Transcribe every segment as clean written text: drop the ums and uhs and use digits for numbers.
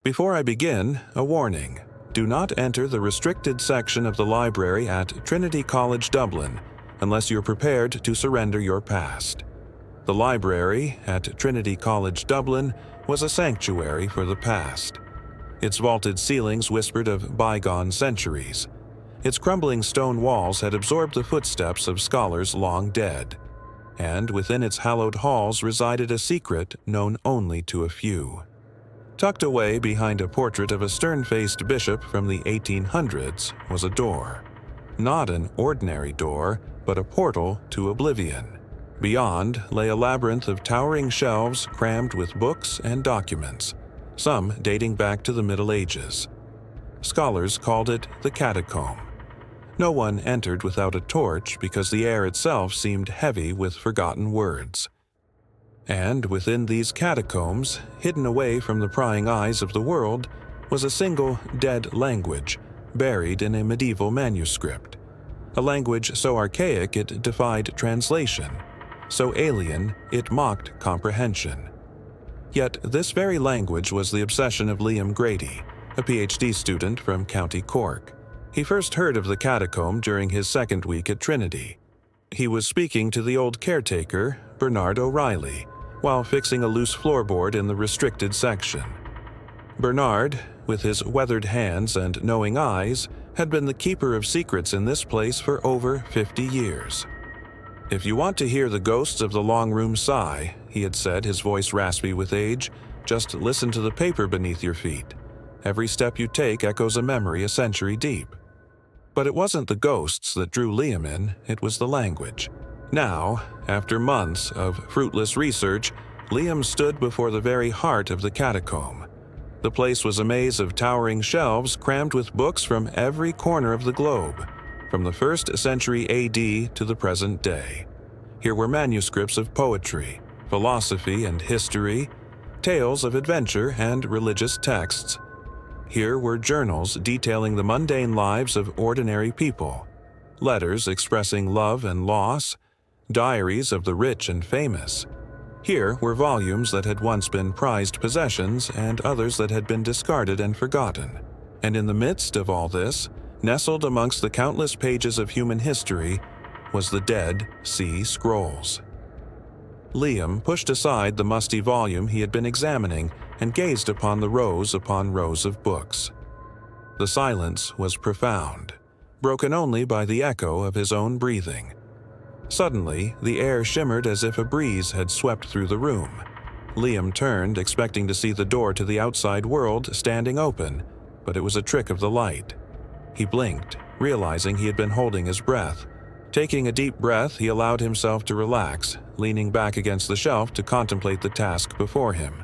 Before I begin, a warning. Do not enter the restricted section of the library at Trinity College, Dublin, unless you're prepared to surrender your past. The library at Trinity College, Dublin, was a sanctuary for the past. Its vaulted ceilings whispered of bygone centuries. Its crumbling stone walls had absorbed the footsteps of scholars long dead. And within its hallowed halls resided a secret known only to a few. Tucked away behind a portrait of a stern-faced bishop from the 1800s was a door. Not an ordinary door, but a portal to oblivion. Beyond lay a labyrinth of towering shelves crammed with books and documents, some dating back to the Middle Ages. Scholars called it the catacomb. No one entered without a torch because the air itself seemed heavy with forgotten words. And within these catacombs, hidden away from the prying eyes of the world, was a single dead language, buried in a medieval manuscript. A language so archaic it defied translation, so alien it mocked comprehension. Yet this very language was the obsession of Liam Grady, a PhD student from County Cork. He first heard of the catacomb during his second week at Trinity. He was speaking to the old caretaker, Bernard O'Reilly, while fixing a loose floorboard in the restricted section. Bernard, with his weathered hands and knowing eyes, had been the keeper of secrets in this place for over 50 years. "If you want to hear the ghosts of the long room sigh," he had said, his voice raspy with age, "just listen to the paper beneath your feet. Every step you take echoes a memory a century deep." But it wasn't the ghosts that drew Liam in, it was the language. Now, after months of fruitless research, Liam stood before the very heart of the catacomb. The place was a maze of towering shelves crammed with books from every corner of the globe, from the 1st century AD to the present day. Here were manuscripts of poetry, philosophy and history, tales of adventure and religious texts. Here were journals detailing the mundane lives of ordinary people, letters expressing love and loss, diaries of the rich and famous. Here were volumes that had once been prized possessions and others that had been discarded and forgotten. And in the midst of all this, nestled amongst the countless pages of human history, was the Dead Sea Scrolls. Liam pushed aside the musty volume he had been examining and gazed upon rows of books. The silence was profound, broken only by the echo of his own breathing. Suddenly, the air shimmered as if a breeze had swept through the room. Liam turned, expecting to see the door to the outside world standing open, but it was a trick of the light. He blinked, realizing he had been holding his breath. Taking a deep breath, he allowed himself to relax, leaning back against the shelf to contemplate the task before him.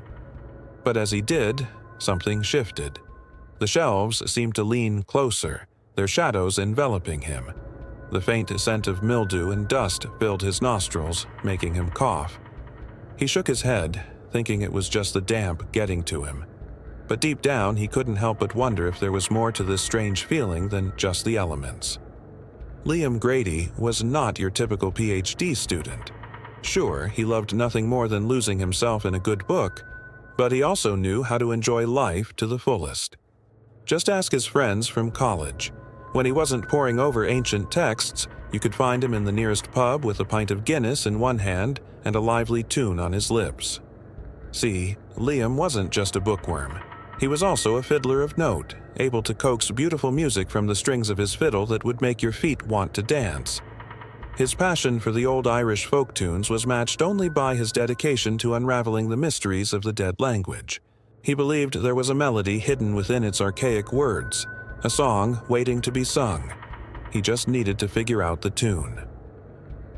But as he did, something shifted. The shelves seemed to lean closer, their shadows enveloping him. The faint scent of mildew and dust filled his nostrils, making him cough. He shook his head, thinking it was just the damp getting to him. But deep down, he couldn't help but wonder if there was more to this strange feeling than just the elements. Liam Grady was not your typical PhD student. Sure, he loved nothing more than losing himself in a good book, but he also knew how to enjoy life to the fullest. Just ask his friends from college. When he wasn't poring over ancient texts, you could find him in the nearest pub with a pint of Guinness in one hand and a lively tune on his lips. See, Liam wasn't just a bookworm. He was also a fiddler of note, able to coax beautiful music from the strings of his fiddle that would make your feet want to dance. His passion for the old Irish folk tunes was matched only by his dedication to unraveling the mysteries of the dead language. He believed there was a melody hidden within its archaic words, a song waiting to be sung. He just needed to figure out the tune.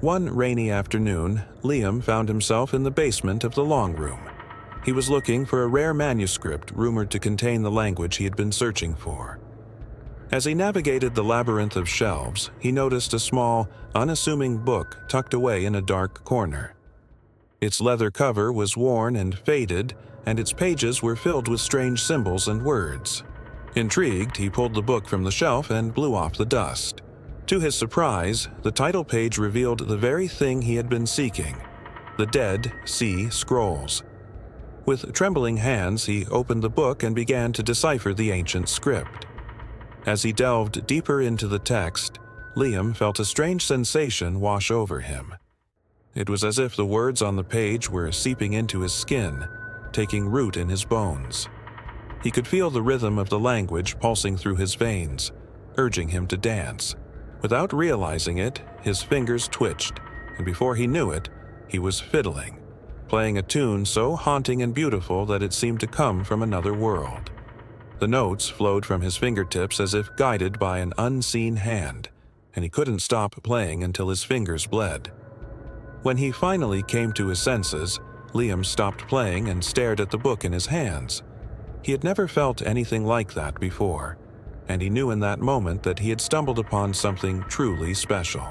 One rainy afternoon, Liam found himself in the basement of the long room. He was looking for a rare manuscript rumored to contain the language he had been searching for. As he navigated the labyrinth of shelves, he noticed a small, unassuming book tucked away in a dark corner. Its leather cover was worn and faded, and its pages were filled with strange symbols and words. Intrigued, he pulled the book from the shelf and blew off the dust. To his surprise, the title page revealed the very thing he had been seeking: the Dead Sea Scrolls. With trembling hands, he opened the book and began to decipher the ancient script. As he delved deeper into the text, Liam felt a strange sensation wash over him. It was as if the words on the page were seeping into his skin, taking root in his bones. He could feel the rhythm of the language pulsing through his veins, urging him to dance. Without realizing it, his fingers twitched, and before he knew it, he was fiddling, playing a tune so haunting and beautiful that it seemed to come from another world. The notes flowed from his fingertips as if guided by an unseen hand, and he couldn't stop playing until his fingers bled. When he finally came to his senses, Liam stopped playing and stared at the book in his hands. He had never felt anything like that before, and he knew in that moment that he had stumbled upon something truly special.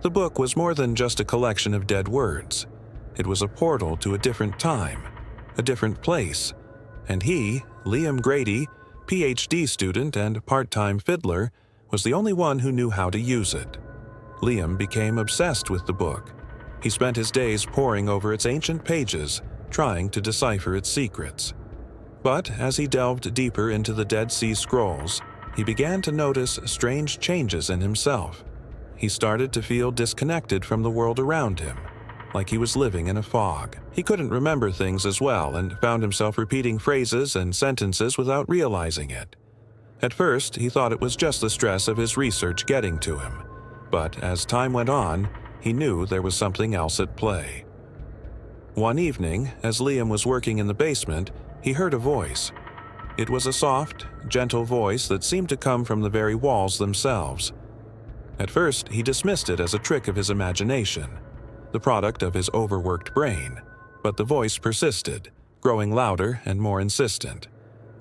The book was more than just a collection of dead words. It was a portal to a different time, a different place, and he, Liam Grady, PhD student and part-time fiddler, was the only one who knew how to use it. Liam became obsessed with the book. He spent his days poring over its ancient pages, trying to decipher its secrets. But as he delved deeper into the Dead Sea Scrolls, he began to notice strange changes in himself. He started to feel disconnected from the world around him, like he was living in a fog. He couldn't remember things as well and found himself repeating phrases and sentences without realizing it. At first, he thought it was just the stress of his research getting to him, but as time went on, he knew there was something else at play. One evening, as Liam was working in the basement, he heard a voice. It was a soft, gentle voice that seemed to come from the very walls themselves. At first, he dismissed it as a trick of his imagination, the product of his overworked brain, but the voice persisted, growing louder and more insistent,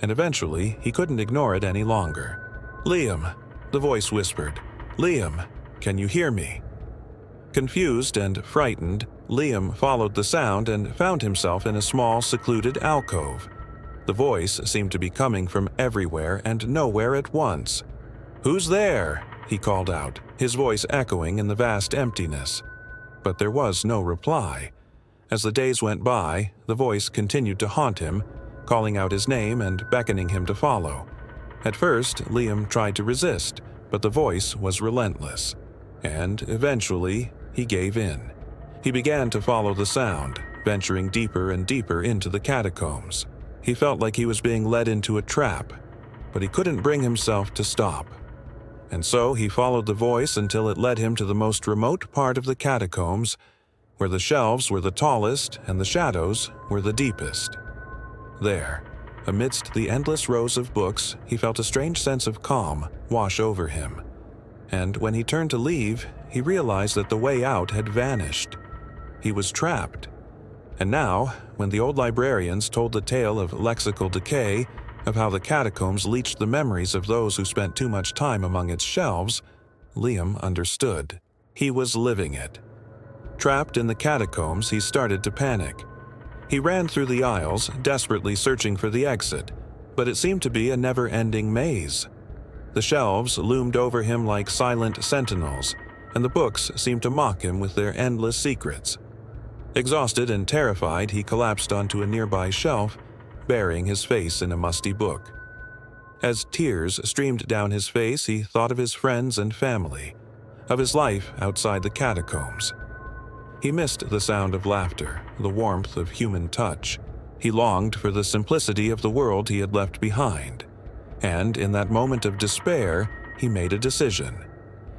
and eventually he couldn't ignore it any longer. "Liam," the voice whispered. "Liam, can you hear me?" Confused and frightened, Liam followed the sound and found himself in a small, secluded alcove. The voice seemed to be coming from everywhere and nowhere at once. "Who's there?" he called out, his voice echoing in the vast emptiness. But there was no reply. As the days went by, the voice continued to haunt him, calling out his name and beckoning him to follow. At first, Liam tried to resist, but the voice was relentless. And eventually, he gave in. He began to follow the sound, venturing deeper and deeper into the catacombs. He felt like he was being led into a trap, but he couldn't bring himself to stop. And so he followed the voice until it led him to the most remote part of the catacombs, where the shelves were the tallest and the shadows were the deepest. There, amidst the endless rows of books, he felt a strange sense of calm wash over him. And when he turned to leave, he realized that the way out had vanished. He was trapped. And now, when the old librarians told the tale of lexical decay, of how the catacombs leached the memories of those who spent too much time among its shelves, Liam understood. He was living it. Trapped in the catacombs, he started to panic. He ran through the aisles, desperately searching for the exit, but it seemed to be a never-ending maze. The shelves loomed over him like silent sentinels, and the books seemed to mock him with their endless secrets. Exhausted and terrified, he collapsed onto a nearby shelf, burying his face in a musty book. As tears streamed down his face, he thought of his friends and family, of his life outside the catacombs. He missed the sound of laughter, the warmth of human touch. He longed for the simplicity of the world he had left behind. And in that moment of despair, he made a decision.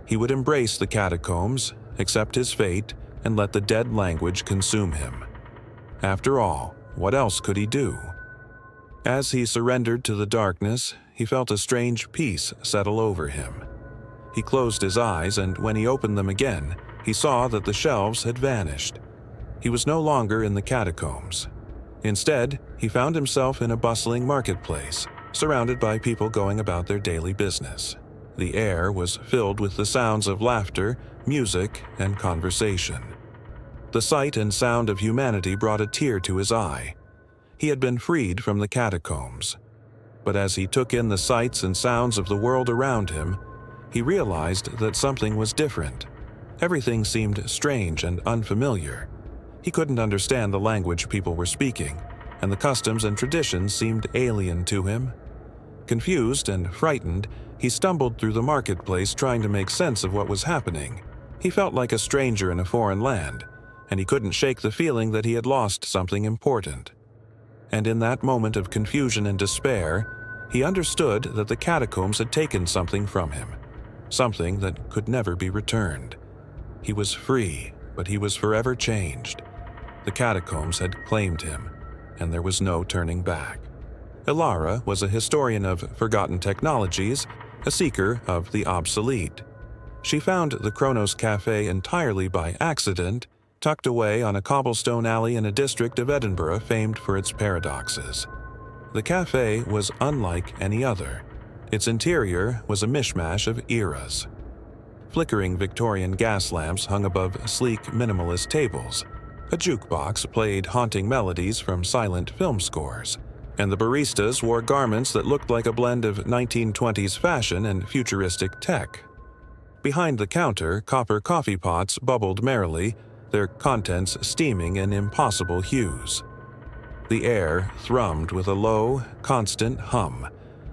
He would embrace the catacombs, accept his fate, and let the dead language consume him. After all, what else could he do? As he surrendered to the darkness, he felt a strange peace settle over him. He closed his eyes, and when he opened them again, he saw that the shelves had vanished. He was no longer in the catacombs. Instead, he found himself in a bustling marketplace, surrounded by people going about their daily business. The air was filled with the sounds of laughter, music, and conversation. The sight and sound of humanity brought a tear to his eye. He had been freed from the catacombs. But as he took in the sights and sounds of the world around him, he realized that something was different. Everything seemed strange and unfamiliar. He couldn't understand the language people were speaking, and the customs and traditions seemed alien to him. Confused and frightened, he stumbled through the marketplace trying to make sense of what was happening. He felt like a stranger in a foreign land, and he couldn't shake the feeling that he had lost something important. And in that moment of confusion and despair, he understood that the catacombs had taken something from him, something that could never be returned. He was free, but he was forever changed. The catacombs had claimed him, and there was no turning back. Ilara was a historian of forgotten technologies, a seeker of the obsolete. She found the Cronos Cafe entirely by accident, tucked away on a cobblestone alley in a district of Edinburgh famed for its paradoxes. The cafe was unlike any other. Its interior was a mishmash of eras. Flickering Victorian gas lamps hung above sleek minimalist tables. A jukebox played haunting melodies from silent film scores, and the baristas wore garments that looked like a blend of 1920s fashion and futuristic tech. Behind the counter, copper coffee pots bubbled merrily, their contents steaming in impossible hues. The air thrummed with a low, constant hum,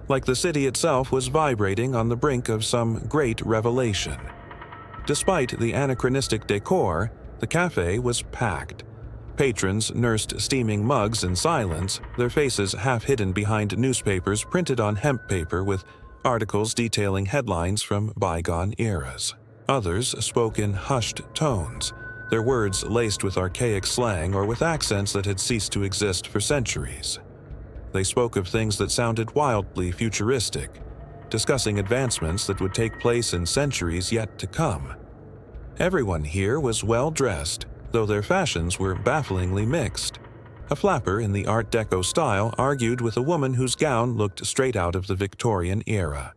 like the city itself was vibrating on the brink of some great revelation. Despite the anachronistic decor, the cafe was packed. Patrons nursed steaming mugs in silence, their faces half hidden behind newspapers printed on hemp paper with articles detailing headlines from bygone eras. Others spoke in hushed tones, their words laced with archaic slang or with accents that had ceased to exist for centuries. They spoke of things that sounded wildly futuristic, discussing advancements that would take place in centuries yet to come. Everyone here was well-dressed, though their fashions were bafflingly mixed. A flapper in the Art Deco style argued with a woman whose gown looked straight out of the Victorian era.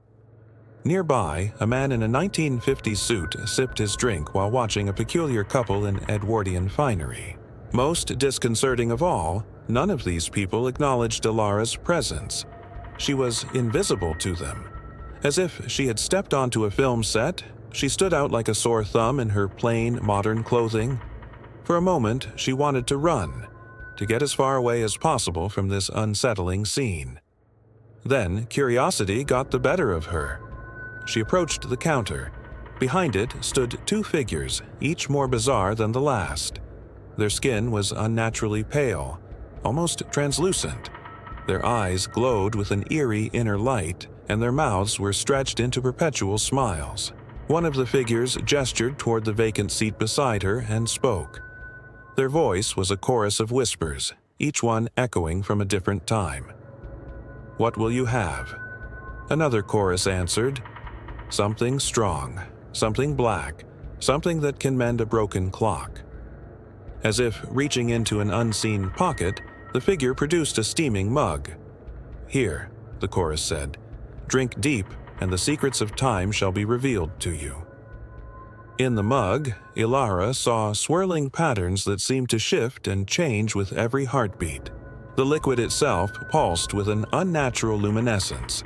Nearby, a man in a 1950s suit sipped his drink while watching a peculiar couple in Edwardian finery. Most disconcerting of all, none of these people acknowledged Ilara's presence. She was invisible to them. As if she had stepped onto a film set, she stood out like a sore thumb in her plain, modern clothing. For a moment, she wanted to run, to get as far away as possible from this unsettling scene. Then, curiosity got the better of her. She approached the counter. Behind it stood two figures, each more bizarre than the last. Their skin was unnaturally pale, almost translucent. Their eyes glowed with an eerie inner light, and their mouths were stretched into perpetual smiles. One of the figures gestured toward the vacant seat beside her and spoke. Their voice was a chorus of whispers, each one echoing from a different time. "What will you have?" Another chorus answered, "Something strong, something black, something that can mend a broken clock." As if reaching into an unseen pocket, the figure produced a steaming mug. "Here," the chorus said, "drink deep, and the secrets of time shall be revealed to you." In the mug, Ilara saw swirling patterns that seemed to shift and change with every heartbeat. The liquid itself pulsed with an unnatural luminescence.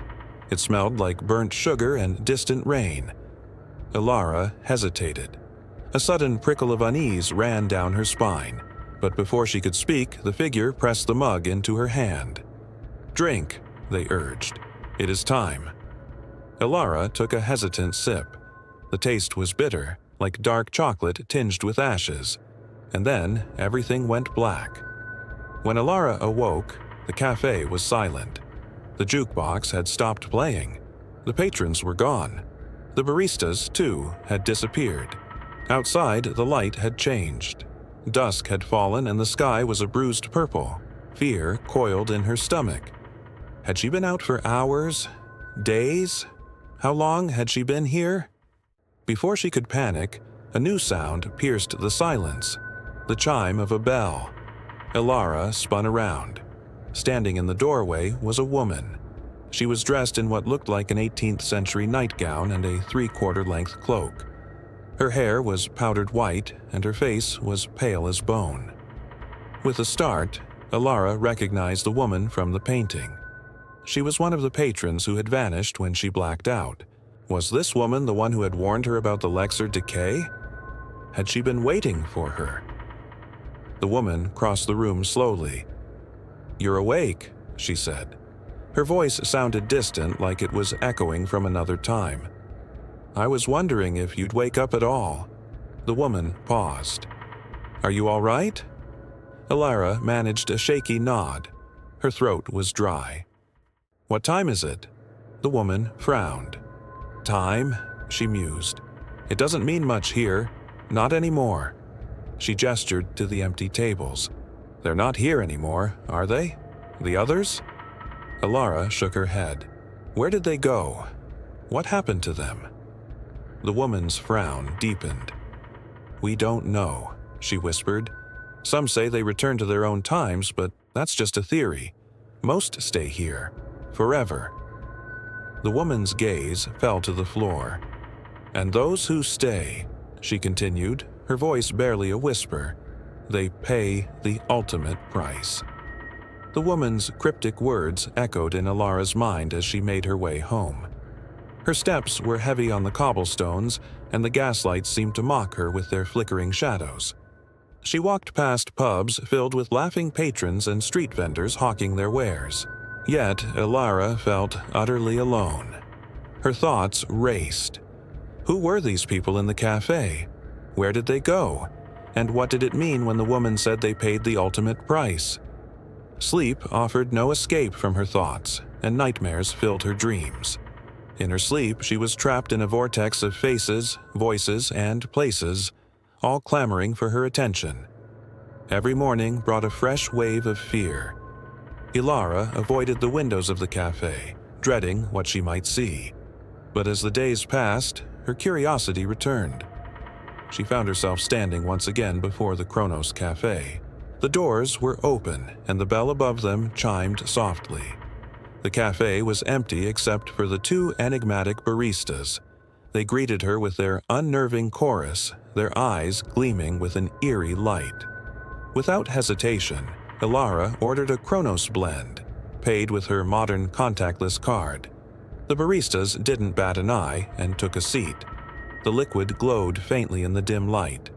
It smelled like burnt sugar and distant rain. Ilara hesitated. A sudden prickle of unease ran down her spine, but before she could speak, the figure pressed the mug into her hand. "Drink," they urged. "It is time." Ilara took a hesitant sip. The taste was bitter, like dark chocolate tinged with ashes. And then everything went black. When Ilara awoke, the cafe was silent. The jukebox had stopped playing. The patrons were gone. The baristas, too, had disappeared. Outside, the light had changed. Dusk had fallen and the sky was a bruised purple. Fear coiled in her stomach. Had she been out for hours? Days? How long had she been here? Before she could panic, a new sound pierced the silence. The chime of a bell. Ilara spun around. Standing in the doorway was a woman. She was dressed in what looked like an 18th century nightgown and a 3/4 length cloak. Her hair was powdered white and her face was pale as bone. With a start, Ilara recognized the woman from the painting. She was one of the patrons who had vanished when she blacked out. Was this woman the one who had warned her about the Lexer decay? Had she been waiting for her? The woman crossed the room slowly. "You're awake," she said. Her voice sounded distant, like it was echoing from another time. "I was wondering if you'd wake up at all." The woman paused. "Are you all right?" Alara managed a shaky nod. Her throat was dry. "What time is it?" The woman frowned. "Time?" she mused. "It doesn't mean much here. Not anymore." She gestured to the empty tables. "They're not here anymore, are they? The others?" Alara shook her head. "Where did they go? What happened to them?" The woman's frown deepened. "We don't know," she whispered. "Some say they return to their own times, but that's just a theory. Most stay here, forever." The woman's gaze fell to the floor. "And those who stay," she continued, her voice barely a whisper, "they pay the ultimate price." The woman's cryptic words echoed in Alara's mind as she made her way home. Her steps were heavy on the cobblestones, and the gaslights seemed to mock her with their flickering shadows. She walked past pubs filled with laughing patrons and street vendors hawking their wares. Yet Alara felt utterly alone. Her thoughts raced. Who were these people in the cafe? Where did they go? And what did it mean when the woman said they paid the ultimate price? Sleep offered no escape from her thoughts, and nightmares filled her dreams. In her sleep, she was trapped in a vortex of faces, voices, and places, all clamoring for her attention. Every morning brought a fresh wave of fear. Alara avoided the windows of the cafe, dreading what she might see. But as the days passed, her curiosity returned. She found herself standing once again before the Cronos Cafe. The doors were open, and the bell above them chimed softly. The cafe was empty except for the two enigmatic baristas. They greeted her with their unnerving chorus, their eyes gleaming with an eerie light. Without hesitation, Alara ordered a Cronos blend, paid with her modern contactless card. The baristas didn't bat an eye and took a seat. The liquid glowed faintly in the dim light.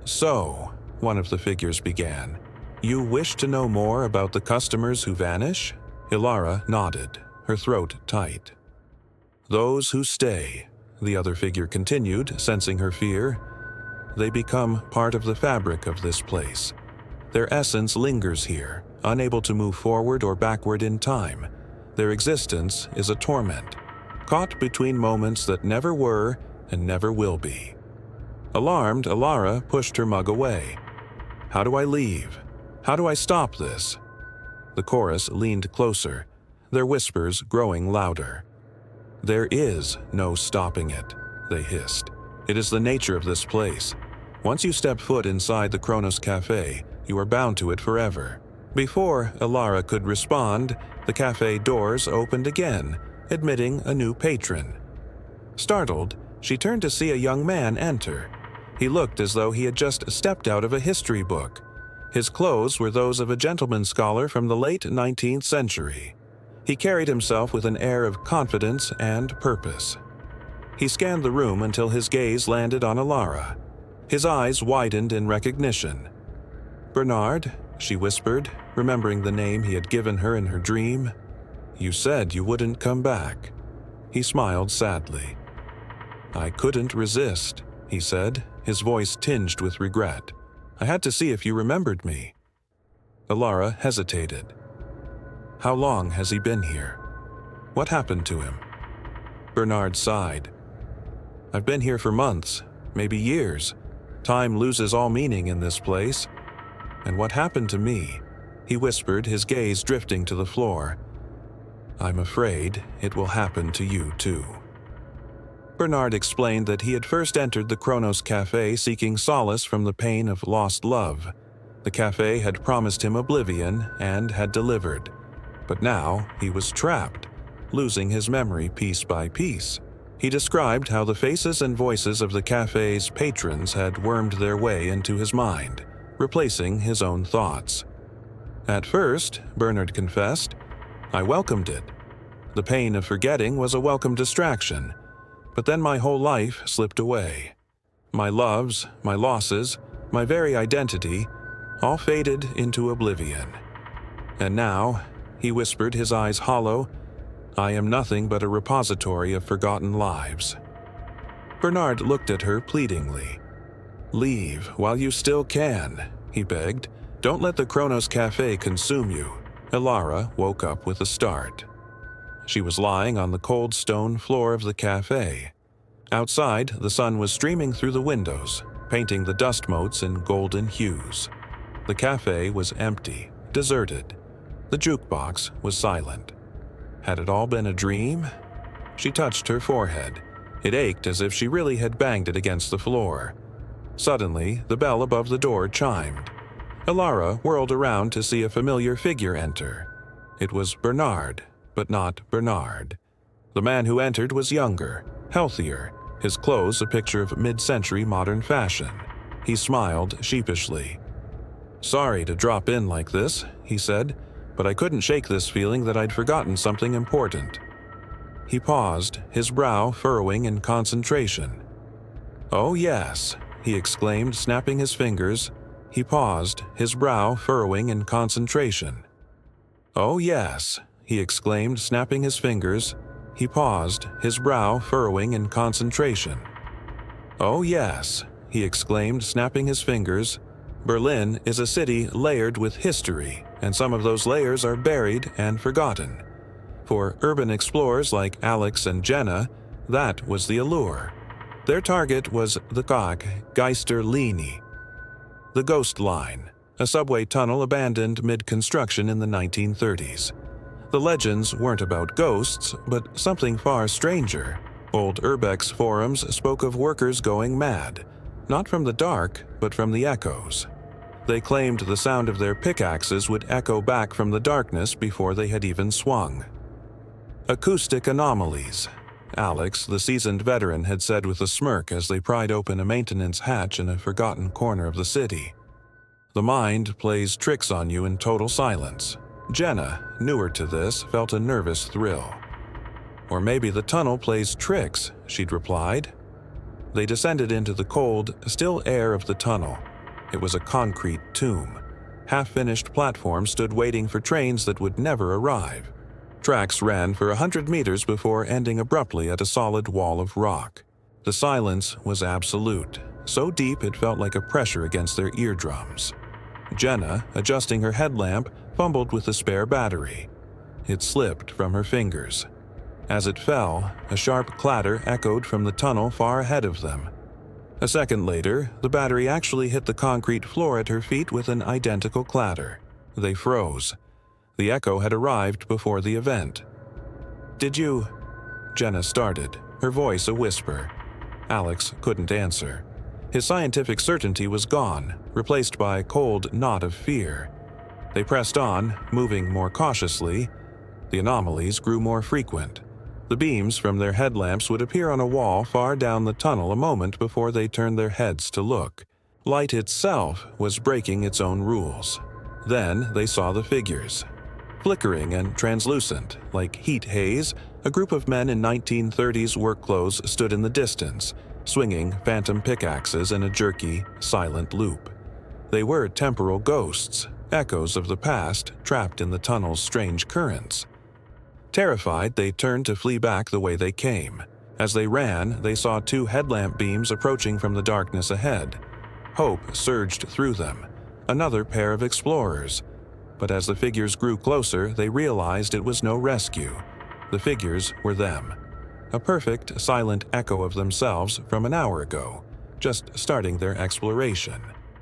"So," one of the figures began, "you wish to know more about the customers who vanish?" Alara nodded, her throat tight. "Those who stay," the other figure continued, sensing her fear. "They become part of the fabric of this place. Their essence lingers here, unable to move forward or backward in time. Their existence is a torment, caught between moments that never were and never will be." Alarmed, Alara pushed her mug away. "How do I leave? How do I stop this?" The chorus leaned closer, their whispers growing louder. "There is no stopping it," they hissed. "It is the nature of this place. Once you step foot inside the Cronos Cafe, you are bound to it forever." Before Alara could respond, the cafe doors opened again, admitting a new patron. Startled, she turned to see a young man enter. He looked as though he had just stepped out of a history book. His clothes were those of a gentleman scholar from the late 19th century. He carried himself with an air of confidence and purpose. He scanned the room until his gaze landed on Alara. His eyes widened in recognition. "Bernard," she whispered, remembering the name he had given her in her dream. "You said you wouldn't come back." He smiled sadly. "I couldn't resist," he said, his voice tinged with regret. "I had to see if you remembered me." Alara hesitated. "How long has he been here? What happened to him?" Bernard sighed. "I've been here for months, maybe years. Time loses all meaning in this place. And what happened to me?" he whispered, his gaze drifting to the floor. "I'm afraid it will happen to you too." Bernard explained that he had first entered the Cronos Cafe seeking solace from the pain of lost love. The cafe had promised him oblivion and had delivered. But now he was trapped, losing his memory piece by piece. He described how the faces and voices of the cafe's patrons had wormed their way into his mind, replacing his own thoughts. "At first," Bernard confessed, "I welcomed it. The pain of forgetting was a welcome distraction. But then my whole life slipped away. My loves, my losses, my very identity, all faded into oblivion." And now, he whispered, his eyes hollow, I am nothing but a repository of forgotten lives. Bernard looked at her pleadingly. Leave while you still can, he begged. Don't let the Cronos Cafe consume you. Ilara woke up with a start. She was lying on the cold stone floor of the cafe. Outside, the sun was streaming through the windows, painting the dust motes in golden hues. The cafe was empty, deserted. The jukebox was silent. Had it all been a dream? She touched her forehead. It ached as if she really had banged it against the floor. Suddenly, the bell above the door chimed. Ilara whirled around to see a familiar figure enter. It was Bernard, but not Bernard. The man who entered was younger, healthier, his clothes a picture of mid-century modern fashion. He smiled sheepishly. Sorry to drop in like this, he said, but I couldn't shake this feeling that I'd forgotten something important. He paused, his brow furrowing in concentration. Oh yes, he exclaimed, snapping his fingers. He paused, his brow furrowing in concentration. Oh yes, he exclaimed, snapping his fingers. He paused, his brow furrowing in concentration. Oh yes, he exclaimed, snapping his fingers. Berlin is a city layered with history, and some of those layers are buried and forgotten. For urban explorers like Alex and Jenna, that was the allure. Their target was the Geisterlinie, the Ghost Line, a subway tunnel abandoned mid-construction in the 1930s. The legends weren't about ghosts, but something far stranger. Old Urbex forums spoke of workers going mad, not from the dark, but from the echoes. They claimed the sound of their pickaxes would echo back from the darkness before they had even swung. Acoustic anomalies, Alex, the seasoned veteran, had said with a smirk as they pried open a maintenance hatch in a forgotten corner of the city. The mind plays tricks on you in total silence. Jenna, newer to this, felt a nervous thrill. Or maybe the tunnel plays tricks, she'd replied. They descended into the cold, still air of the tunnel. It was a concrete tomb. Half-finished platforms stood waiting for trains that would never arrive. Tracks ran for 100 meters before ending abruptly at a solid wall of rock. The silence was absolute, so deep it felt like a pressure against their eardrums. Jenna, adjusting her headlamp, fumbled with the spare battery. It slipped from her fingers. As it fell, a sharp clatter echoed from the tunnel far ahead of them. A second later, the battery actually hit the concrete floor at her feet with an identical clatter. They froze. The echo had arrived before the event. Did you? Jenna started, her voice a whisper. Alex couldn't answer. His scientific certainty was gone, replaced by a cold knot of fear. They pressed on, moving more cautiously. The anomalies grew more frequent. The beams from their headlamps would appear on a wall far down the tunnel a moment before they turned their heads to look. Light itself was breaking its own rules. Then they saw the figures. Flickering and translucent, like heat haze, a group of men in 1930s work clothes stood in the distance, swinging phantom pickaxes in a jerky, silent loop. They were temporal ghosts, echoes of the past trapped in the tunnel's strange currents. Terrified, they turned to flee back the way they came. As they ran, they saw two headlamp beams approaching from the darkness ahead. Hope surged through them. Another pair of explorers. But as the figures grew closer, they realized it was no rescue. The figures were them. A perfect, silent echo of themselves from an hour ago, just starting their exploration.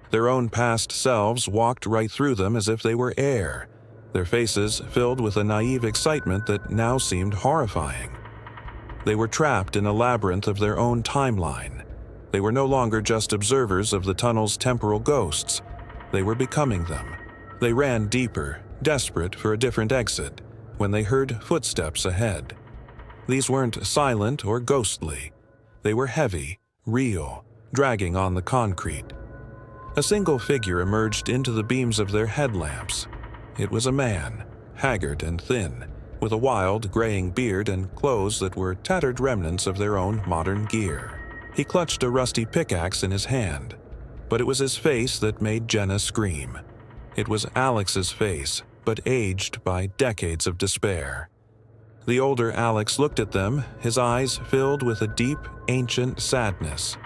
Their own past selves walked right through them as if they were air, their faces filled with a naive excitement that now seemed horrifying. They were trapped in a labyrinth of their own timeline. They were no longer just observers of the tunnel's temporal ghosts. They were becoming them. They ran deeper, desperate for a different exit, when they heard footsteps ahead. These weren't silent or ghostly. They were heavy, real, dragging on the concrete. A single figure emerged into the beams of their headlamps. It was a man, haggard and thin, with a wild, graying beard and clothes that were tattered remnants of their own modern gear. He clutched a rusty pickaxe in his hand, but it was his face that made Jenna scream. It was Alex's face, but aged by decades of despair. The older Alex looked at them, his eyes filled with a deep, ancient sadness.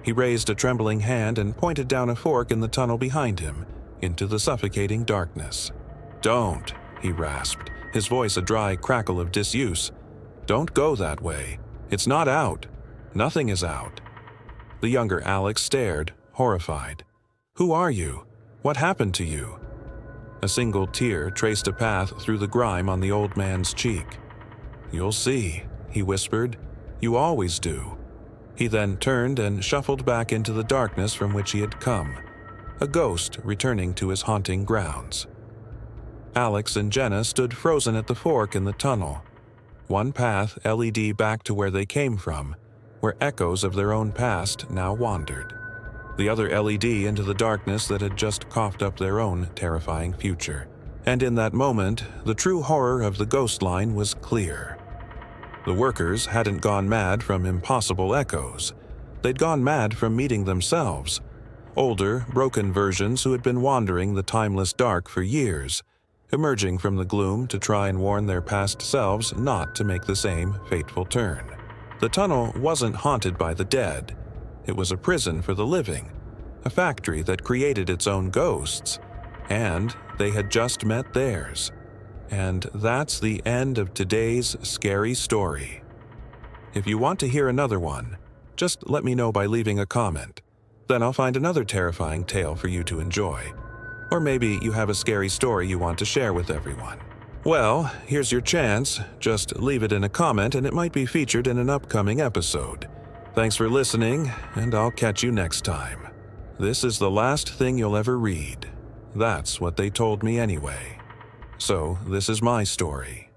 He raised a trembling hand and pointed down a fork in the tunnel behind him, into the suffocating darkness. "Don't," he rasped, his voice a dry crackle of disuse. "Don't go that way. It's not out. Nothing is out." The younger Alex stared, horrified. "Who are you? What happened to you?" A single tear traced a path through the grime on the old man's cheek. "You'll see," he whispered. "You always do." He then turned and shuffled back into the darkness from which he had come, a ghost returning to his haunting grounds. Alex and Jenna stood frozen at the fork in the tunnel. One path LED back to where they came from, where echoes of their own past now wandered. The other LED into the darkness that had just coughed up their own terrifying future. And in that moment, the true horror of the ghost line was clear. The workers hadn't gone mad from impossible echoes. They'd gone mad from meeting themselves. Older, broken versions who had been wandering the timeless dark for years, emerging from the gloom to try and warn their past selves not to make the same fateful turn. The tunnel wasn't haunted by the dead. It was a prison for the living, a factory that created its own ghosts, and they had just met theirs. And that's the end of today's scary story. If you want to hear another one, just let me know by leaving a comment. Then I'll find another terrifying tale for you to enjoy. Or maybe you have a scary story you want to share with everyone. Well, here's your chance. Just leave it in a comment and it might be featured in an upcoming episode. Thanks for listening, and I'll catch you next time. This is the last thing you'll ever read. That's what they told me anyway. So, this is my story.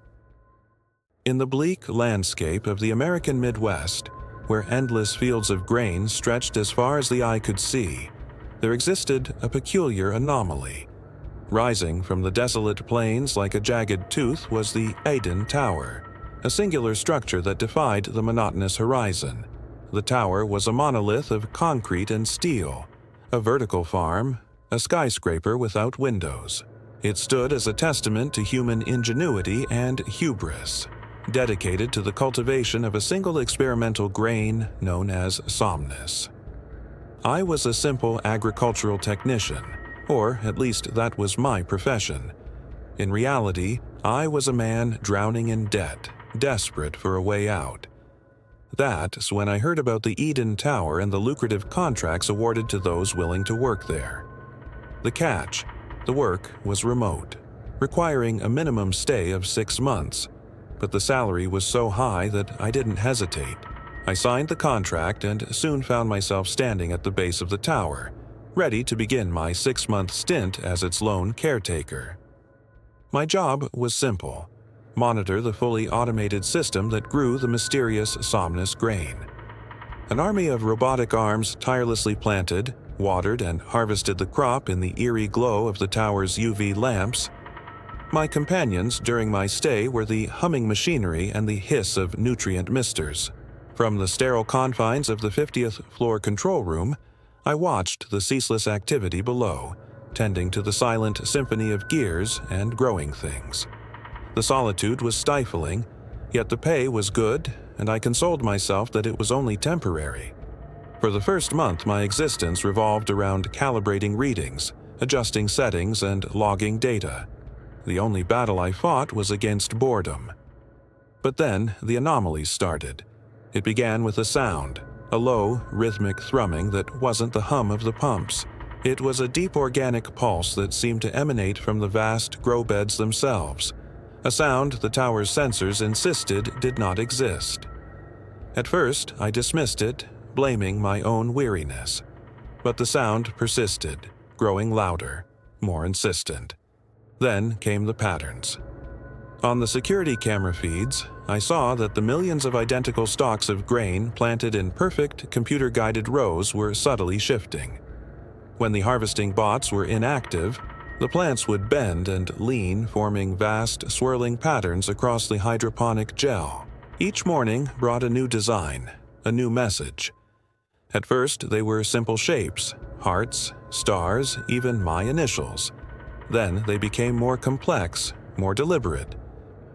In the bleak landscape of the American Midwest, where endless fields of grain stretched as far as the eye could see, there existed a peculiar anomaly. Rising from the desolate plains like a jagged tooth was the Aiden Tower, a singular structure that defied the monotonous horizon. The tower was a monolith of concrete and steel, a vertical farm, a skyscraper without windows. It stood as a testament to human ingenuity and hubris, dedicated to the cultivation of a single experimental grain known as somnus. I was a simple agricultural technician, or at least that was my profession. In reality, I was a man drowning in debt, desperate for a way out. That's when I heard about the Eden Tower and the lucrative contracts awarded to those willing to work there. The catch: the work was remote, requiring a minimum stay of 6 months, but the salary was so high that I didn't hesitate. I signed the contract and soon found myself standing at the base of the tower, ready to begin my 6-month stint as its lone caretaker. My job was simple: monitor the fully automated system that grew the mysterious somnus grain. An army of robotic arms tirelessly planted, watered, and harvested the crop in the eerie glow of the tower's UV lamps. My companions during my stay were the humming machinery and the hiss of nutrient misters. From the sterile confines of the 50th floor control room, I watched the ceaseless activity below, tending to the silent symphony of gears and growing things. The solitude was stifling, yet the pay was good, and I consoled myself that it was only temporary. For the first month, my existence revolved around calibrating readings, adjusting settings, and logging data. The only battle I fought was against boredom. But then the anomalies started. It began with a sound, a low, rhythmic thrumming that wasn't the hum of the pumps. It was a deep organic pulse that seemed to emanate from the vast grow beds themselves, a sound the tower's sensors insisted did not exist. At first, I dismissed it, blaming my own weariness. But the sound persisted, growing louder, more insistent. Then came the patterns. On the security camera feeds, I saw that the millions of identical stalks of grain planted in perfect, computer-guided rows were subtly shifting. When the harvesting bots were inactive, the plants would bend and lean, forming vast, swirling patterns across the hydroponic gel. Each morning brought a new design, a new message. At first, they were simple shapes: hearts, stars, even my initials. Then they became more complex, more deliberate.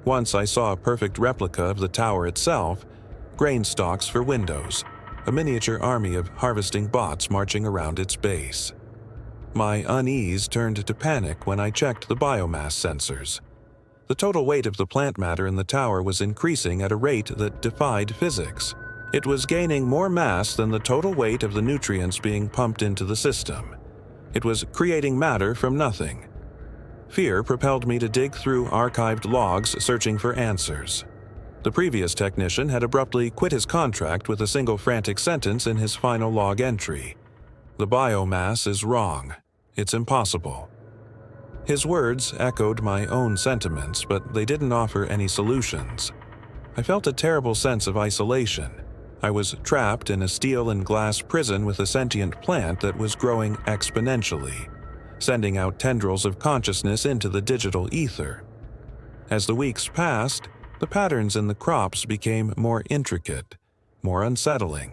Once I saw a perfect replica of the tower itself, grain stalks for windows, a miniature army of harvesting bots marching around its base. My unease turned to panic when I checked the biomass sensors. The total weight of the plant matter in the tower was increasing at a rate that defied physics. It was gaining more mass than the total weight of the nutrients being pumped into the system. It was creating matter from nothing. Fear propelled me to dig through archived logs searching for answers. The previous technician had abruptly quit his contract with a single frantic sentence in his final log entry. "The biomass is wrong. It's impossible." His words echoed my own sentiments, but they didn't offer any solutions. I felt a terrible sense of isolation. I was trapped in a steel and glass prison with a sentient plant that was growing exponentially, sending out tendrils of consciousness into the digital ether. As the weeks passed, the patterns in the crops became more intricate, more unsettling.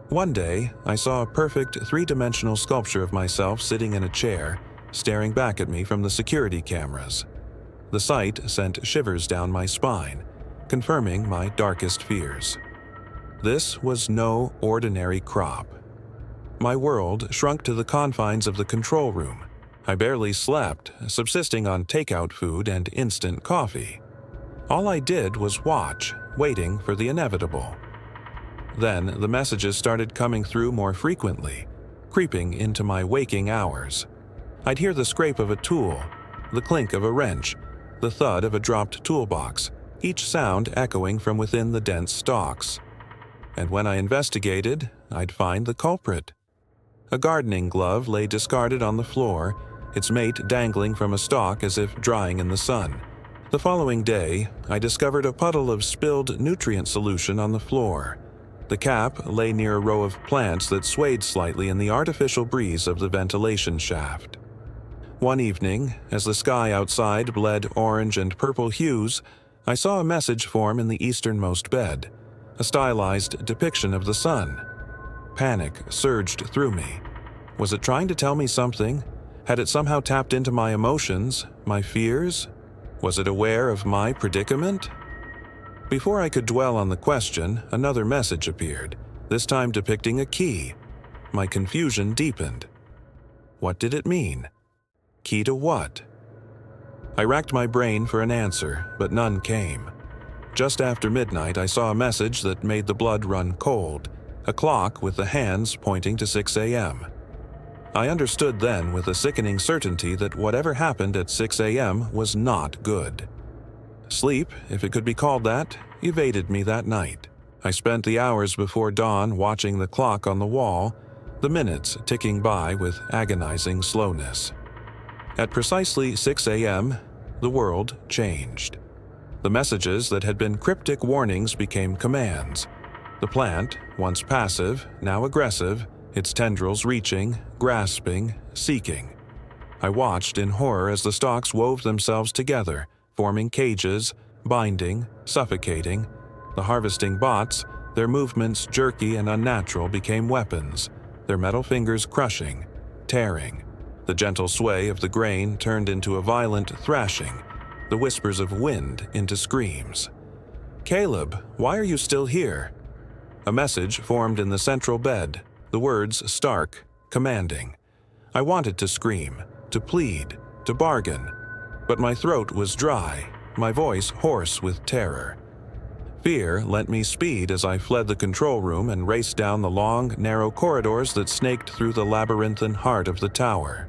One day, I saw a perfect three-dimensional sculpture of myself sitting in a chair, staring back at me from the security cameras. The sight sent shivers down my spine, confirming my darkest fears. This was no ordinary crop. My world shrunk to the confines of the control room. I barely slept, subsisting on takeout food and instant coffee. All I did was watch, waiting for the inevitable. Then the messages started coming through more frequently, creeping into my waking hours. I'd hear the scrape of a tool, the clink of a wrench, the thud of a dropped toolbox, each sound echoing from within the dense stalks. And when I investigated, I'd find the culprit. A gardening glove lay discarded on the floor, its mate dangling from a stalk as if drying in the sun. The following day, I discovered a puddle of spilled nutrient solution on the floor. The cap lay near a row of plants that swayed slightly in the artificial breeze of the ventilation shaft. One evening, as the sky outside bled orange and purple hues, I saw a message form in the easternmost bed, a stylized depiction of the sun. Panic surged through me. Was it trying to tell me something? Had it somehow tapped into my emotions, my fears? Was it aware of my predicament? Before I could dwell on the question, another message appeared, this time depicting a key. My confusion deepened. What did it mean? Key to what? I racked my brain for an answer, but none came. Just after midnight, I saw a message that made the blood run cold, a clock with the hands pointing to 6 a.m. I understood then with a sickening certainty that whatever happened at 6 a.m. was not good. Sleep, if it could be called that, evaded me that night. I spent the hours before dawn watching the clock on the wall, the minutes ticking by with agonizing slowness. At precisely 6 a.m., the world changed. The messages that had been cryptic warnings became commands. The plant, once passive, now aggressive, its tendrils reaching, grasping, seeking. I watched in horror as the stalks wove themselves together, forming cages, binding, suffocating. The harvesting bots, their movements jerky and unnatural, became weapons, their metal fingers crushing, tearing. The gentle sway of the grain turned into a violent thrashing, the whispers of wind into screams. "Caleb, why are you still here?" A message formed in the central bed, the words stark, commanding. I wanted to scream, to plead, to bargain, but my throat was dry, my voice hoarse with terror. Fear lent me speed as I fled the control room and raced down the long, narrow corridors that snaked through the labyrinthine heart of the tower.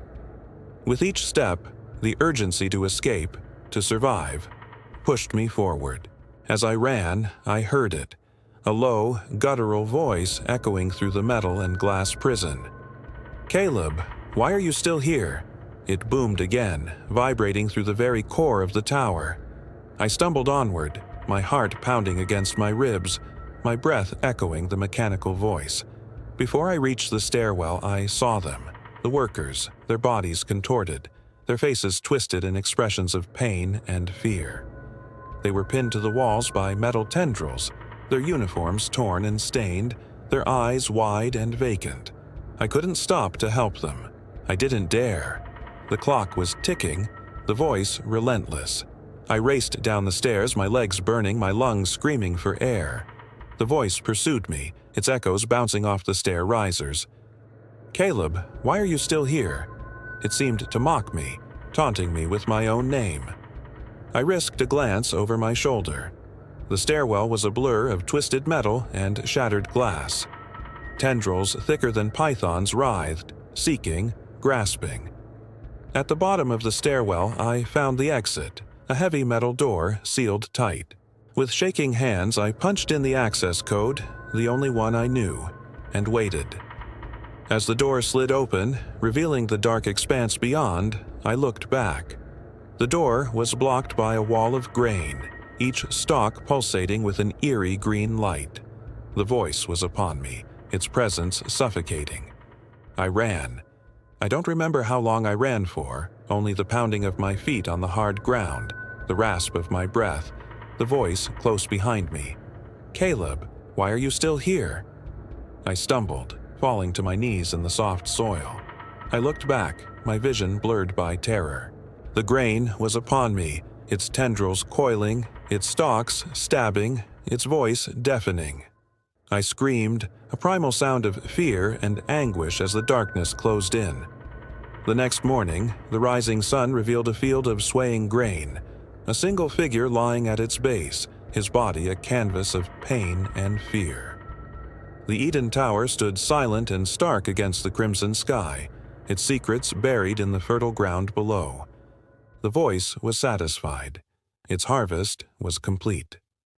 With each step, the urgency to escape, to survive, pushed me forward. As I ran, I heard it, a low, guttural voice echoing through the metal and glass prison. "Caleb, why are you still here?" It boomed again, vibrating through the very core of the tower. I stumbled onward, my heart pounding against my ribs, my breath echoing the mechanical voice. Before I reached the stairwell, I saw them, the workers, their bodies contorted, their faces twisted in expressions of pain and fear. They were pinned to the walls by metal tendrils, their uniforms torn and stained, their eyes wide and vacant. I couldn't stop to help them. I didn't dare. The clock was ticking, the voice relentless. I raced down the stairs, my legs burning, my lungs screaming for air. The voice pursued me, its echoes bouncing off the stair risers. "Caleb, why are you still here?" It seemed to mock me, taunting me with my own name. I risked a glance over my shoulder. The stairwell was a blur of twisted metal and shattered glass. Tendrils thicker than pythons writhed, seeking, grasping. At the bottom of the stairwell, I found the exit, a heavy metal door sealed tight. With shaking hands, I punched in the access code, the only one I knew, and waited. As the door slid open, revealing the dark expanse beyond, I looked back. The door was blocked by a wall of grain, each stalk pulsating with an eerie green light. The voice was upon me, its presence suffocating. I ran. I don't remember how long I ran for, only the pounding of my feet on the hard ground, the rasp of my breath, the voice close behind me. "Caleb, why are you still here?" I stumbled, falling to my knees in the soft soil. I looked back, my vision blurred by terror. The grain was upon me, its tendrils coiling, its stalks stabbing, its voice deafening. I screamed, a primal sound of fear and anguish as the darkness closed in. The next morning, the rising sun revealed a field of swaying grain, a single figure lying at its base, his body a canvas of pain and fear. The Eden Tower stood silent and stark against the crimson sky, its secrets buried in the fertile ground below. The voice was satisfied. Its harvest was complete.